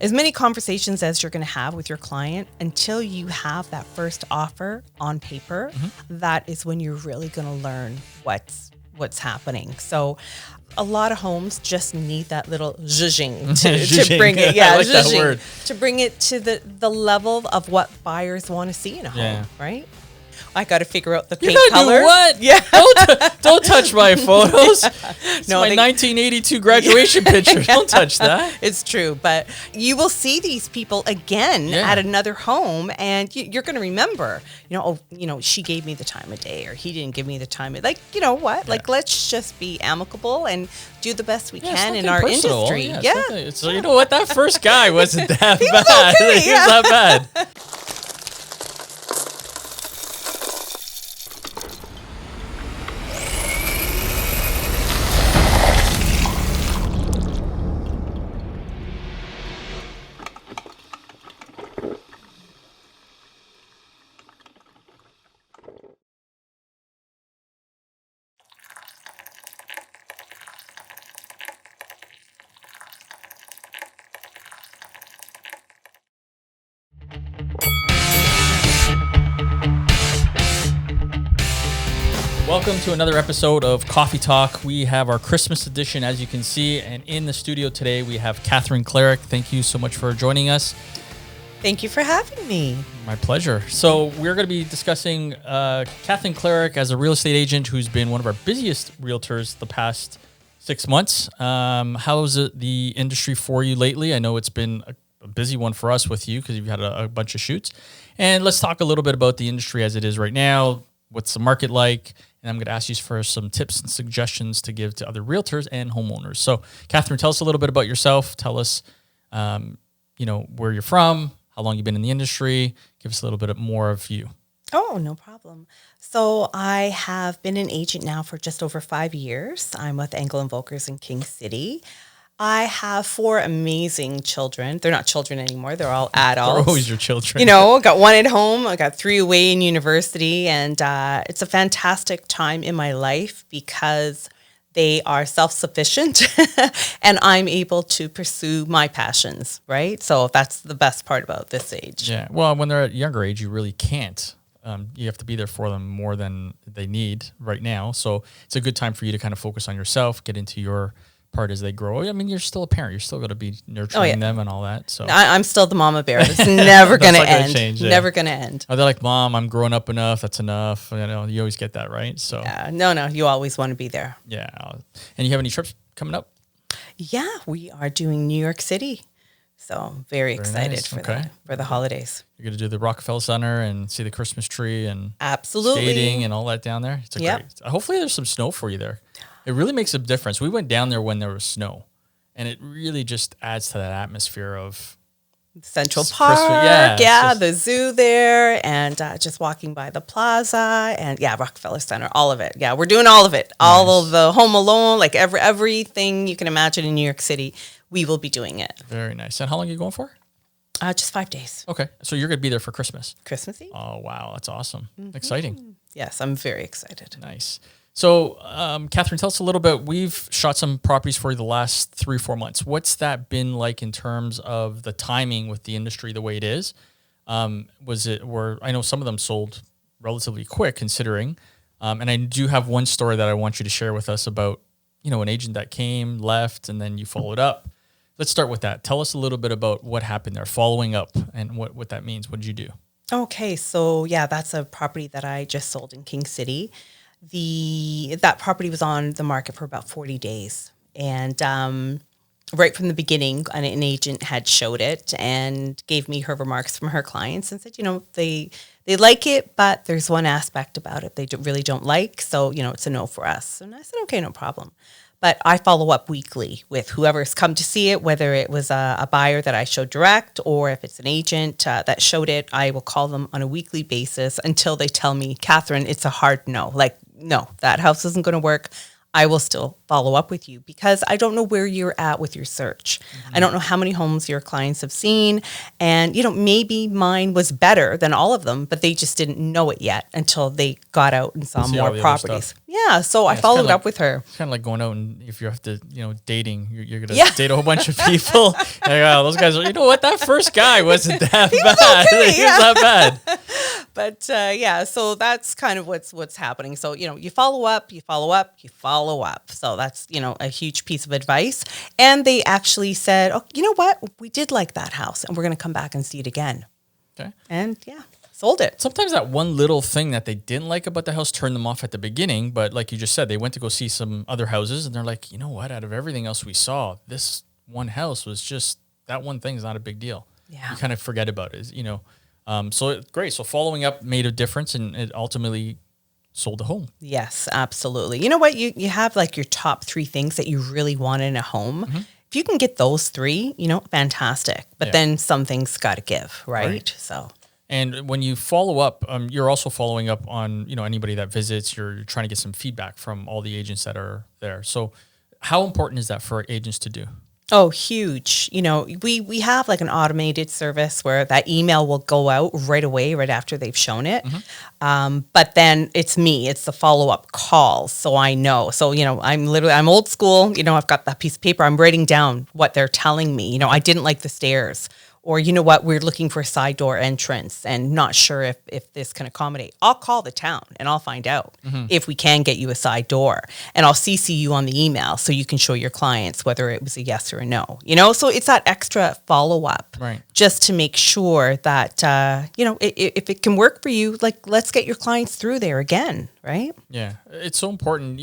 As many conversations as you're going to have with your client until you have that first offer on paper, that is when you're really going to learn what's happening. So a lot of homes just need that little zhuzhing to bring it. Yeah, I like that word. To bring it to the level of what buyers want to see in a home, right? I got to figure out the paint color. Do what? Yeah. Don't touch my photos. It's my 1982 graduation picture. Don't touch that. It's true. But you will see these people again at another home, and you're going to remember, she gave me the time of day, or he didn't give me the time of, you know what? Yeah. Let's just be amicable and do the best we can in our industry. So you know what? That first guy wasn't that bad. Okay, He was not bad. Welcome to another episode of Coffee Talk. We have our Christmas edition, as you can see, and in the studio today we have Katherine Klaric. Thank you so much for joining us. Thank you for having me. My pleasure. So we're going to be discussing Katherine Klaric as a real estate agent who's been one of our busiest realtors the past 6 months. How's the industry for you lately? I know it's been a busy one for us with you because you've had a bunch of shoots. And let's talk a little bit about the industry as it is right now. What's the market like? And I'm going to ask you for some tips and suggestions to give to other realtors and homeowners. So, Katherine, tell us a little bit about yourself. Tell us, where you're from, how long you've been in the industry. Give us a little bit more of you. Oh, no problem. So I have been an agent now for just over 5 years. I'm with Engel & Volkers in King City. I have 4 amazing children. They're not children anymore. They're all adults. They're always your children. I got 1 at home. I got 3 away in university. And it's a fantastic time in my life because they are self-sufficient and I'm able to pursue my passions, right? So that's the best part about this age. Yeah. Well, when they're at a younger age, you really can't. You have to be there for them more than they need right now. So it's a good time for you to kind of focus on yourself, get into your part as they grow. I mean, you're still a parent. You're still going to be nurturing them and all that. So I'm still the mama bear. It's never going to end. Change, Never going to end. Oh, they're like, Mom, I'm growing up enough. That's enough. You always get that, right? So no, you always want to be there. Yeah. And you have any trips coming up? Yeah, we are doing New York City. So very excited for the holidays. You're going to do the Rockefeller Center and see the Christmas tree and absolutely skating and all that down there. It's great. Hopefully there's some snow for you there. It really makes a difference. We went down there when there was snow, and it really just adds to that atmosphere of Central Park, the zoo there, and just walking by the plaza, and Rockefeller Center, all of it. Yeah, we're doing all of it. Nice. All of the Home Alone, like everything you can imagine in New York City, we will be doing it. Very nice. And how long are you going for? Just 5 days. Okay, so you're going to be there for Christmas. Christmas Eve. Oh, wow, that's awesome. Mm-hmm. Exciting. Yes, I'm very excited. Nice. So, Katherine, tell us a little bit. We've shot some properties for you the last 3-4 months. What's that been like in terms of the timing with the industry the way it is? I know some of them sold relatively quick considering, and I do have one story that I want you to share with us about, an agent that came, left, and then you followed up. Let's start with that. Tell us a little bit about what happened there, following up, and what that means. What did you do? Okay, so that's a property that I just sold in King City. That property was on the market for about 40 days. And right from the beginning, an agent had showed it and gave me her remarks from her clients and said, they like it, but there's one aspect about it they really don't like. So, it's a no for us. And I said, okay, no problem. But I follow up weekly with whoever's come to see it, whether it was a buyer that I showed direct or if it's an agent that showed it. I will call them on a weekly basis until they tell me, Katherine, it's a hard no. Like, no, that house isn't going to work. I will still follow up with you because I don't know where you're at with your search. I don't know how many homes your clients have seen. And, maybe mine was better than all of them, but they just didn't know it yet until they got out and saw See all more the other properties. stuff. Yeah. So I it's followed kinda up with her. It's kind of like going out and if you have to, dating, you're going to date a whole bunch of people. Like, oh, those guys are, you know what? That first guy wasn't that bad. okay, He was that bad. But so that's kind of what's happening. So, you follow up, you follow up, you follow up. So that's, a huge piece of advice. And they actually said, oh, you know what? We did like that house and we're going to come back and see it again. Okay. And sold it. Sometimes that one little thing that they didn't like about the house turned them off at the beginning. But like you just said, they went to go see some other houses and they're like, you know what? Out of everything else we saw, this one house was just, that one thing is not a big deal. Yeah. You kind of forget about it, So great. So following up made a difference and it ultimately sold the home. Yes, absolutely. You know what? You have like your top 3 things that you really want in a home. Mm-hmm. If you can get those 3, fantastic. But then some things got to give, right? So. And when you follow up, you're also following up on, anybody that visits, you're trying to get some feedback from all the agents that are there. So how important is that for agents to do? Oh, huge. We have like an automated service where that email will go out right away, right after they've shown it. But then it's the follow-up calls. So I know. So, I'm old school. I've got that piece of paper. I'm writing down what they're telling me. I didn't like the stairs. Or, you know what, we're looking for a side door entrance and not sure if this can accommodate. I'll call the town and I'll find out if we can get you a side door. And I'll CC you on the email so you can show your clients whether it was a yes or a no. So it's that extra follow-up just to make sure that, if it can work for you, like, let's get your clients through there again, right? Yeah, it's so important,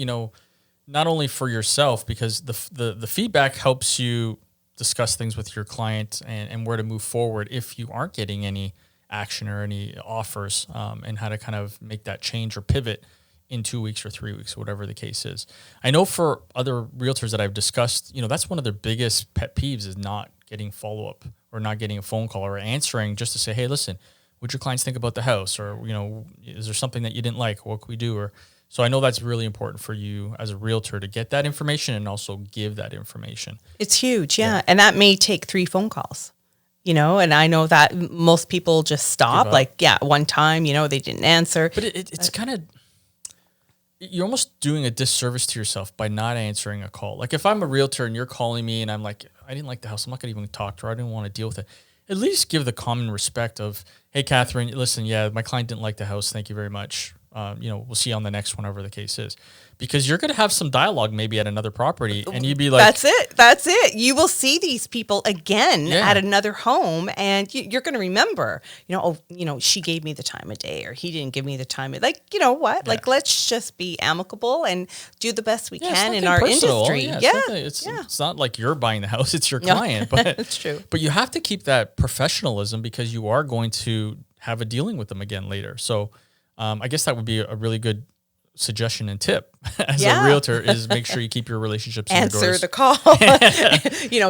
not only for yourself because the feedback helps you discuss things with your client and where to move forward if you aren't getting any action or any offers and how to kind of make that change or pivot in 2 weeks or 3 weeks, whatever the case is. I know for other realtors that I've discussed, that's one of their biggest pet peeves is not getting follow-up or not getting a phone call or answering just to say, hey, listen, what'd your clients think about the house? Or, is there something that you didn't like? What can we do? So I know that's really important for you as a realtor to get that information and also give that information. It's huge, yeah. And that may take 3 phone calls, and I know that most people just stop, one time, they didn't answer. But it's kind of, you're almost doing a disservice to yourself by not answering a call. Like if I'm a realtor and you're calling me and I'm like, I didn't like the house, I'm not going to even talk to her, I didn't want to deal with it. At least give the common respect of, hey, Catherine, listen, my client didn't like the house, thank you very much. We'll see you on the next one, whatever the case is, because you're going to have some dialogue maybe at another property and you'd be like, that's it. You will see these people again at another home and you're going to remember, she gave me the time of day or he didn't give me the time of, like, let's just be amicable and do the best we can in our industry. It's not like you're buying the house, it's your client, but it's true. But you have to keep that professionalism because you are going to have a dealing with them again later. So, I guess that would be a really good suggestion and tip as a realtor is make sure you keep your relationships Answer the call.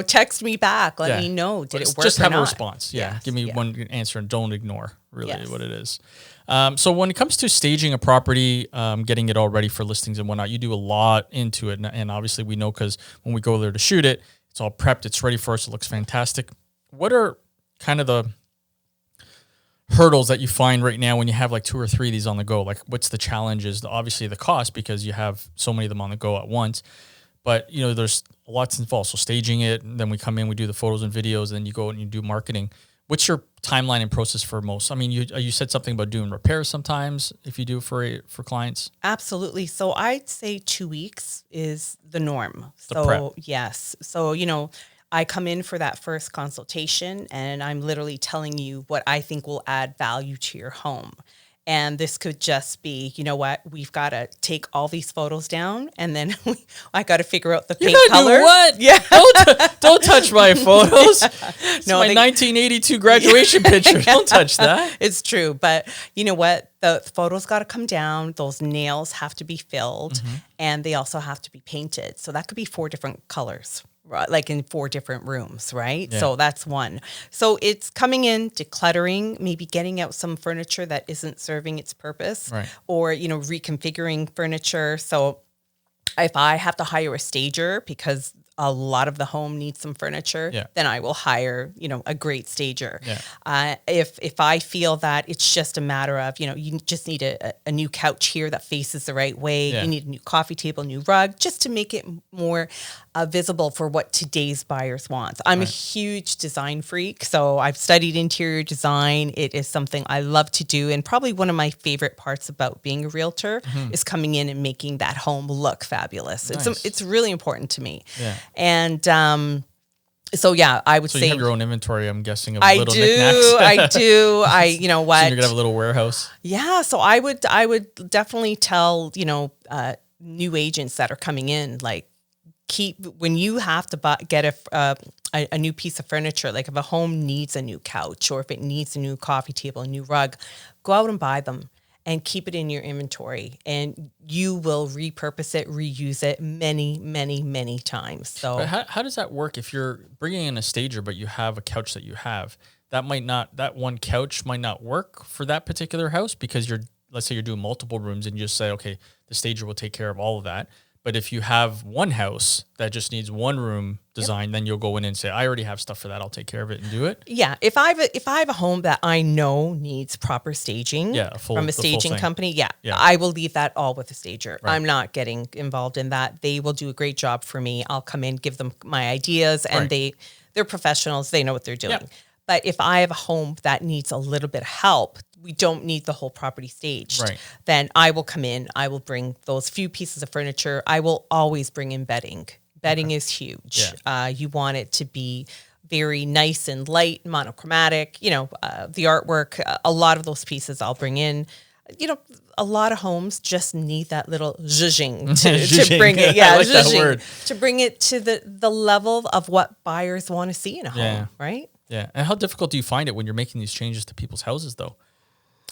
Text me back. Let me know. Did it work just or have not? a response. Give me one answer and don't ignore really what it is. So when it comes to staging a property, getting it all ready for listings and whatnot, you do a lot into it. And obviously we know because when we go there to shoot it, it's all prepped. It's ready for us. It looks fantastic. What are kind of the hurdles that you find right now when you have like 2 or 3 of these on the go? Like what's the challenges? Obviously the cost because you have so many of them on the go at once, but there's lots involved. So staging it, and then we come in, we do the photos and videos, and then you go and you do marketing. What's your timeline and process for most? I mean, you said something about doing repairs sometimes if you do for clients. Absolutely. So I'd say 2 weeks is the norm. Prep. Yes. So, I come in for that first consultation and I'm literally telling you what I think will add value to your home. And this could just be, we've got to take all these photos down and then I got to figure out the paint color. Do what? Yeah. Don't touch my photos. It's my 1982 graduation picture. Don't touch that. It's true. But you know what? The photos got to come down. Those nails have to be filled and they also have to be painted. So that could be 4 different colors. Right, like in 4 different rooms, right? Yeah. So that's one. So it's coming in, decluttering, maybe getting out some furniture that isn't serving its purpose, or reconfiguring furniture. So If I have to hire a stager because a lot of the home needs some furniture, then I will hire, a great stager. If I feel that it's just a matter of, you just need a new couch here that faces the right way. You need a new coffee table, new rug, just to make it more visible for what today's buyers want. I'm a huge design freak, so I've studied interior design. It is something I love to do, and probably one of my favorite parts about being a realtor is coming in and making that home look fabulous. Nice. It's really important to me. And so I would say you have your own inventory, I'm guessing, of I little do. knickknacks. I do. You know what? So you're gonna have a little warehouse. Yeah. So I would definitely tell new agents that are coming in, like, when you have to get a new piece of furniture, like if a home needs a new couch or if it needs a new coffee table, a new rug, go out and buy them and keep it in your inventory, and you will repurpose it, reuse it many, many, many times. So how does that work if you're bringing in a stager, but you have a couch that you have? That one couch might not work for that particular house because let's say you're doing multiple rooms and you just say, okay, the stager will take care of all of that. But if you have one house that just needs one room design, then you'll go in and say, I already have stuff for that. I'll take care of it and do it. Yeah. If I have a home that I know needs proper staging from a staging company, I will leave that all with a stager. Right. I'm not getting involved in that. They will do a great job for me. I'll come in, give them my ideas, and they're professionals. They know what they're doing. Yeah. But if I have a home that needs a little bit of help, we don't need the whole property staged, then I will come in, I will bring those few pieces of furniture. I will always bring in bedding. Bedding is huge. Yeah. You want it to be very nice and light, monochromatic, the artwork, a lot of those pieces I'll bring in. A lot of homes just need that little zhuzhing to bring it. Yeah, like that word. To bring it to the level of what buyers want to see in a home, right? Yeah. And how difficult do you find it when you're making these changes to people's houses, though?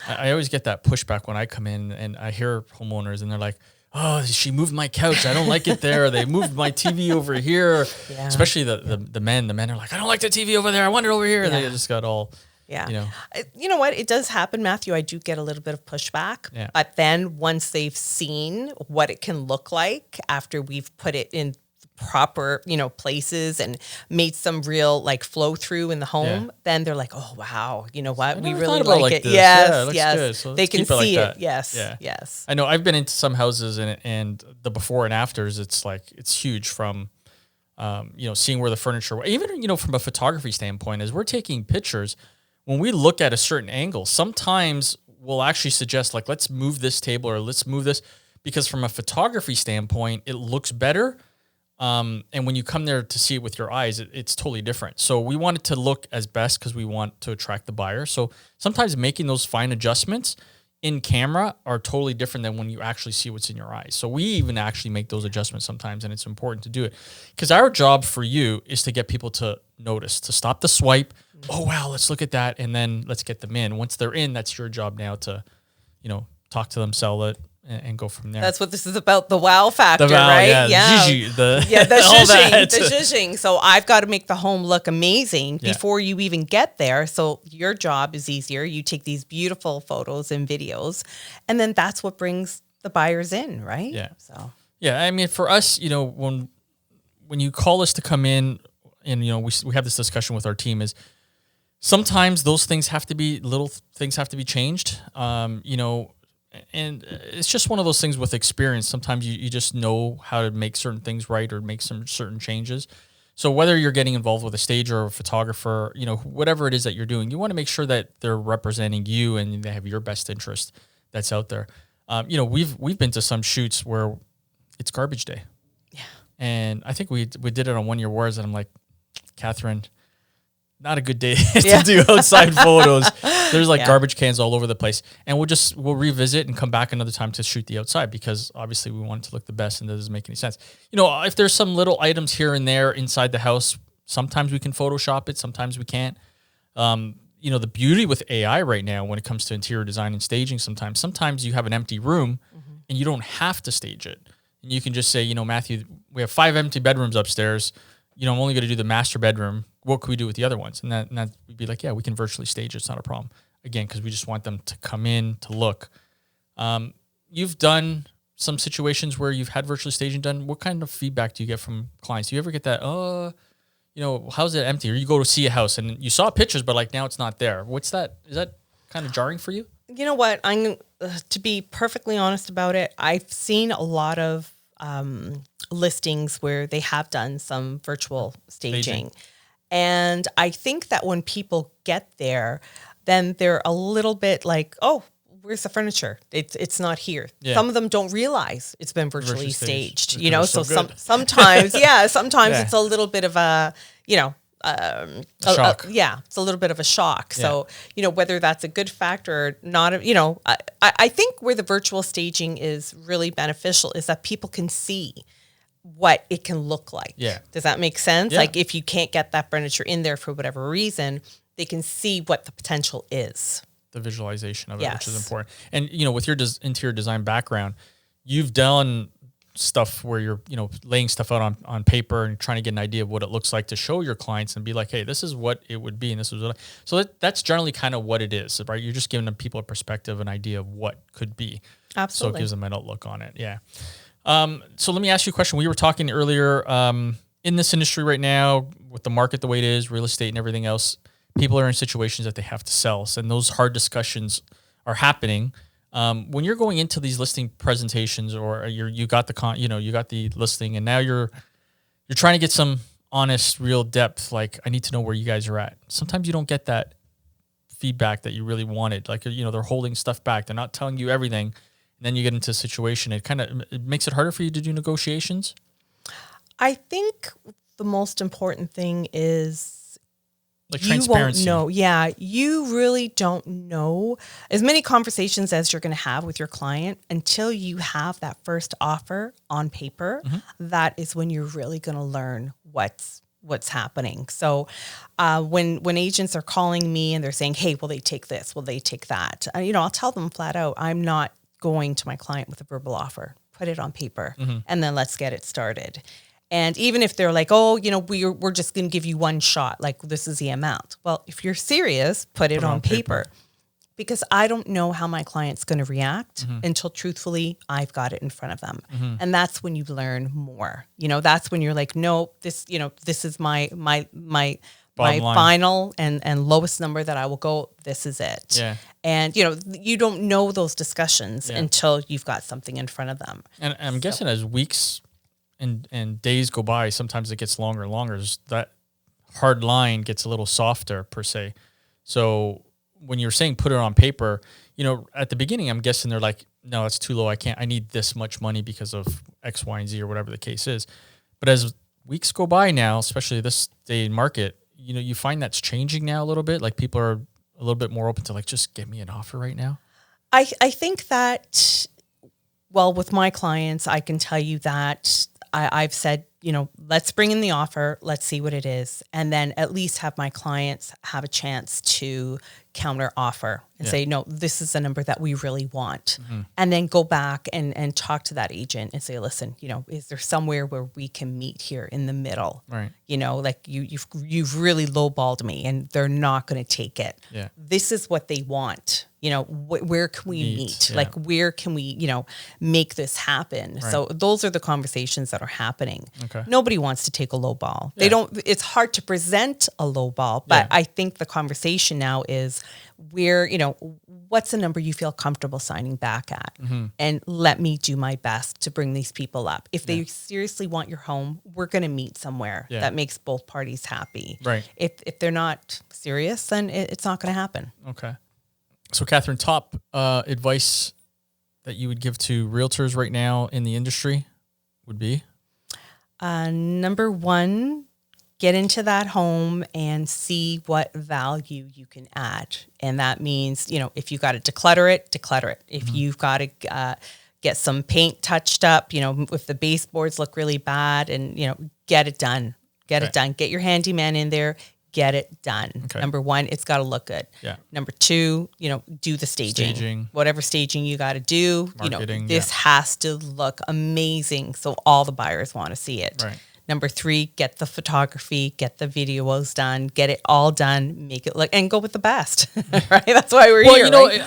I always get that pushback when I come in and I hear homeowners and they're like, oh, she moved my couch. I don't like it there. They moved my TV over here. Yeah. Especially the men. The men are like, I don't like the TV over there. I want it over here. Yeah. They just got all, You know what? It does happen, Matthew. I do get a little bit of pushback. Yeah. But then once they've seen what it can look like after we've put it in proper, places and made some real flow through in the home, then they're like, oh, wow, you know what? We really like it. Yes, yes. So they can see it. Yes, yes. I know I've been into some houses and the before and afters, it's huge from, seeing where the furniture, even, from a photography standpoint, as we're taking pictures, when we look at a certain angle, sometimes we'll actually suggest let's move this table or let's move this, because from a photography standpoint, it looks better. And when you come there to see it with your eyes, it's totally different. So we want it to look as best because we want to attract the buyer. So sometimes making those fine adjustments in camera are totally different than when you actually see what's in your eyes. So we even actually make those adjustments sometimes, and it's important to do it because our job for you is to get people to notice, to stop the swipe. Oh, wow, let's look at that. And then let's get them in. Once they're in, that's your job now to, talk to them, sell it, and go from there. That's what this is about, the wow factor, right? The zhuzhing. So I've got to make the home look amazing before you even get there. So your job is easier. You take these beautiful photos and videos, and then that's what brings the buyers in, right? Yeah. So I mean, for us, when you call us to come in, and we have this discussion with our team, is sometimes those things have to be changed. And it's just one of those things with experience. Sometimes you just know how to make certain things right or make some certain changes. So whether you're getting involved with a stager or a photographer, whatever it is that you're doing, you want to make sure that they're representing you and they have your best interest that's out there. We've been to some shoots where it's garbage day. Yeah. And I think we did it on 1 Year Wars, and I'm like, Katherine, not a good day to do outside photos. There's garbage cans all over the place, and we'll revisit and come back another time to shoot the outside because obviously we want it to look the best, and that doesn't make any sense. If there's some little items here and there inside the house, sometimes we can Photoshop it, sometimes we can't. The beauty with AI right now when it comes to interior design and staging, sometimes you have an empty room and you don't have to stage it, and you can just say, Matthew, we have 5 empty bedrooms upstairs. I'm only going to do the master bedroom. What can we do with the other ones? And that we'd be like, yeah, we can virtually stage it. It's not a problem. Again, because we just want them to come in to look. You've done some situations where you've had virtual staging done? What kind of feedback do you get from clients? Do you ever get that, how's it empty? Or you go to see a house and you saw pictures, but like now it's not there. What's that? Is that kind of jarring for you? You know what? I'm to be perfectly honest about it. I've seen a lot of listings where they have done some virtual staging. And I think that when people get there, then they're a little bit like, oh, where's the furniture? It's not here. Yeah. Some of them don't realize it's been virtually staged. So sometimes, sometimes it's a little bit of a, shock. It's a little bit of a shock. Yeah. So, whether that's a good factor or not, I think where the virtual staging is really beneficial is that people can see what it can look like. Yeah. Does that make sense? Yeah. Like if you can't get that furniture in there for whatever reason, they can see what the potential is. The visualization of it, which is important. And, with your interior design background, you've done stuff where you're, laying stuff out on paper and trying to get an idea of what it looks like to show your clients and be like, hey, this is what it would be. And this is what that's generally kind of what it is, right? You're just giving people a perspective, an idea of what could be. Absolutely. So it gives them an outlook on it. Yeah. So let me ask you a question. We were talking earlier, in this industry right now, with the market the way it is, real estate and everything else, people are in situations that they have to sell. And those hard discussions are happening. When you're going into these listing presentations, or you got the listing, and now you're trying to get some honest, real depth. Like, I need to know where you guys are at. Sometimes you don't get that feedback that you really wanted. Like, they're holding stuff back. They're not telling you everything. And then you get into a situation. It makes it harder for you to do negotiations. I think the most important thing is like transparency. You won't know. Yeah, you really don't know as many conversations as you're going to have with your client until you have that first offer on paper. Mm-hmm. That is when you're really going to learn what's happening. So when agents are calling me and they're saying, hey, will they take this? Will they take that? I'll tell them flat out, I'm not going to my client with a verbal offer. Put it on paper, mm-hmm. and then let's get it started. And even if they're like, oh, we're just going to give you one shot, like this is the amount. Well, if you're serious, put it on paper. Because I don't know how my client's going to react mm-hmm. until truthfully I've got it in front of them. Mm-hmm. And that's when you learn more. That's when you're like, no, this is my final and lowest number that I will go. This is it. Yeah. And, you don't know those discussions until you've got something in front of them. And I'm guessing as weeks and days go by, sometimes it gets longer and longer. That hard line gets a little softer per se. So when you're saying put it on paper, at the beginning, I'm guessing they're like, no, it's too low. I need this much money because of X, Y, and Z or whatever the case is. But as weeks go by now, especially this day in market, you find that's changing now a little bit. Like people are a little bit more open to like, just give me an offer right now. I think that, with my clients, I can tell you that I've said, let's bring in the offer. Let's see what it is. And then at least have my clients have a chance to counter offer and say, no, this is the number that we really want. Mm-hmm. And then go back and talk to that agent and say, listen, is there somewhere where we can meet here in the middle? Right. Like you've really lowballed me and they're not going to take it. Yeah. This is what they want. Where can we meet? Yeah. Like, where can we, make this happen? Right. So those are the conversations that are happening. Okay. Nobody wants to take a low ball. They don't, it's hard to present a low ball, but I think the conversation now is where, what's the number you feel comfortable signing back at? Mm-hmm. And let me do my best to bring these people up. If they seriously want your home, we're going to meet somewhere that makes both parties happy. Right. If they're not serious, then it's not going to happen. Okay. So, Katherine, top advice that you would give to realtors right now in the industry would be? Number one, get into that home and see what value you can add. And that means, if you got to declutter it. If mm-hmm. you've got to get some paint touched up, if the baseboards look really bad and, get it done. It done. Get your handyman in there. Get it done. Okay. Number one, it's got to look good. Yeah. Number two, do the staging. Whatever staging you got to do, marketing, this has to look amazing so all the buyers want to see it. Right. Number three, get the photography, get the videos done, get it all done, make it look, and go with the best, right? That's why we're here. Right?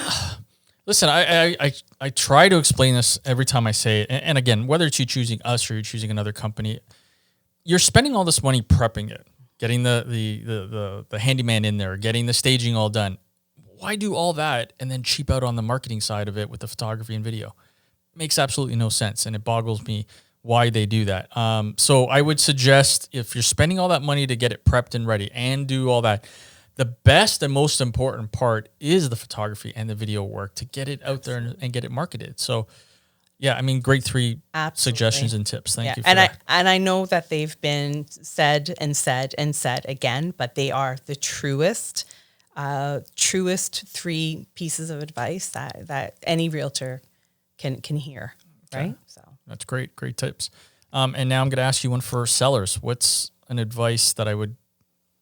Listen, I try to explain this every time I say it. And again, whether it's you choosing us or you're choosing another company, you're spending all this money prepping it, getting the handyman in there, getting the staging all done. Why do all that and then cheap out on the marketing side of it with the photography and video? Makes absolutely no sense. And it boggles me why they do that. So I would suggest if you're spending all that money to get it prepped and ready and do all that, the best and most important part is the photography and the video work to get it out there and get it marketed. So, yeah, I mean, great three suggestions and tips. Thank you for that. And I know that they've been said again, but they are the truest three pieces of advice that any realtor can hear, right? Okay. So that's great tips. And now I'm going to ask you one for sellers. What's an advice that I would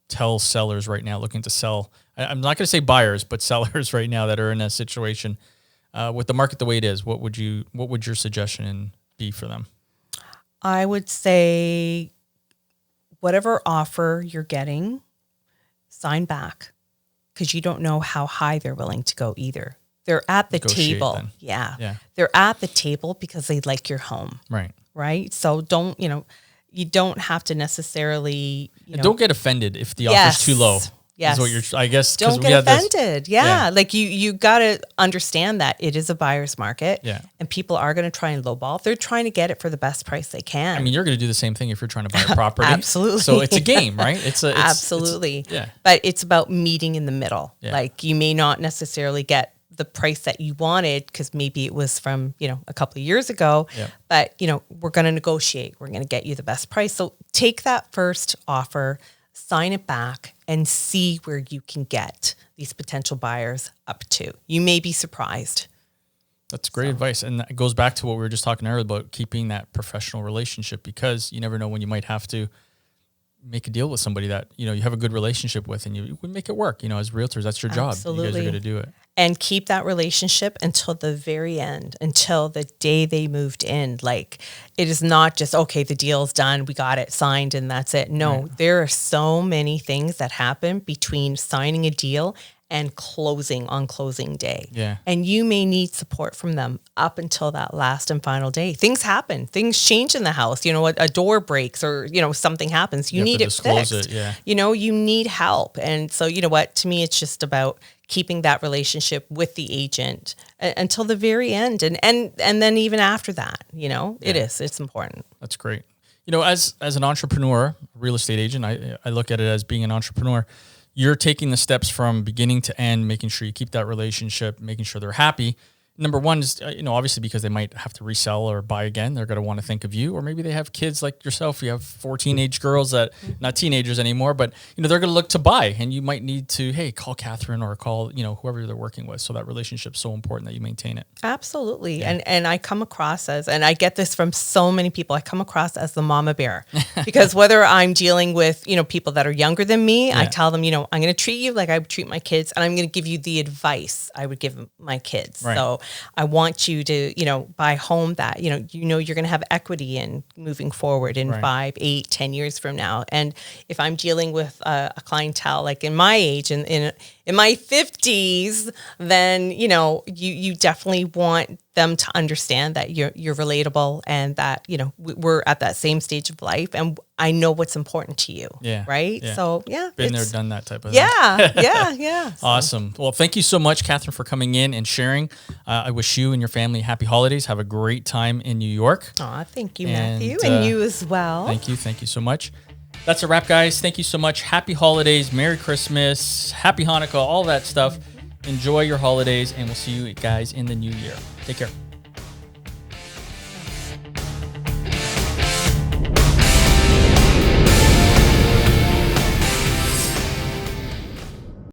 tell sellers right now looking to sell? I'm not going to say buyers, but sellers right now that are in a situation with the market the way it is. What would your suggestion be for them? I would say whatever offer you're getting, sign back, because you don't know how high they're willing to go either. They're at the table. Yeah. They're at the table because they like your home. Right. So you don't have to necessarily, don't get offended if the offer's too low. Yes. Is what you're, I guess. Don't get offended. Yeah. Like you got to understand that it is a buyer's market. Yeah. And people are going to try and lowball. They're trying to get it for the best price they can. I mean, you're going to do the same thing if you're trying to buy a property. Absolutely. So it's a game, right? Absolutely. But it's about meeting in the middle. Yeah. Like you may not necessarily get the price that you wanted because maybe it was from, a couple of years ago, but we're going to negotiate. We're going to get you the best price. So take that first offer, sign it back and see where you can get these potential buyers up to. You may be surprised. That's great advice. And that goes back to what we were just talking earlier about keeping that professional relationship, because you never know when you might have to make a deal with somebody that, you have a good relationship with and you would make it work. As realtors, that's your job. Absolutely. You guys are going to do it. And keep that relationship until the very end, until the day they moved in. Like it is not just, okay, the deal's done, we got it signed and that's it. No, There are so many things that happen between signing a deal and closing on closing day. Yeah. And you may need support from them up until that last and final day. Things happen. Things change in the house. A door breaks or, something happens. You need it fixed. You need help. And so, to me, it's just about keeping that relationship with the agent until the very end. And then even after that, it's important. That's great. As an entrepreneur, real estate agent, I look at it as being an entrepreneur. You're taking the steps from beginning to end, making sure you keep that relationship, making sure they're happy. Number one is, obviously because they might have to resell or buy again, they're going to want to think of you. Or maybe they have kids like yourself. You have 4 teenage girls that, not teenagers anymore, but, they're going to look to buy. And you might need to, hey, call Katherine or call, whoever they're working with. So that relationship's so important that you maintain it. Absolutely. Yeah. And I come across and I get this from so many people, I come across as the mama bear. Because whether I'm dealing with, people that are younger than me, I tell them, I'm going to treat you like I would treat my kids. And I'm going to give you the advice I would give my kids. Right. So I want you to, buy a home that, you're going to have equity in moving forward in 5, 8, 10 years from now. And if I'm dealing with a clientele like in my age and in my 50s, then, you definitely want them to understand that you're relatable and that, we're at that same stage of life and I know what's important to you. Yeah. Right. Yeah. So been there, done that type of thing. Yeah. Awesome. Well, thank you so much, Katherine, for coming in and sharing. I wish you and your family happy holidays. Have a great time in New York. Aw, thank you, Matthew. And you as well. Thank you. Thank you so much. That's a wrap, guys. Thank you so much. Happy holidays, Merry Christmas, Happy Hanukkah, all that stuff. Enjoy your holidays, and we'll see you guys in the new year. Take care.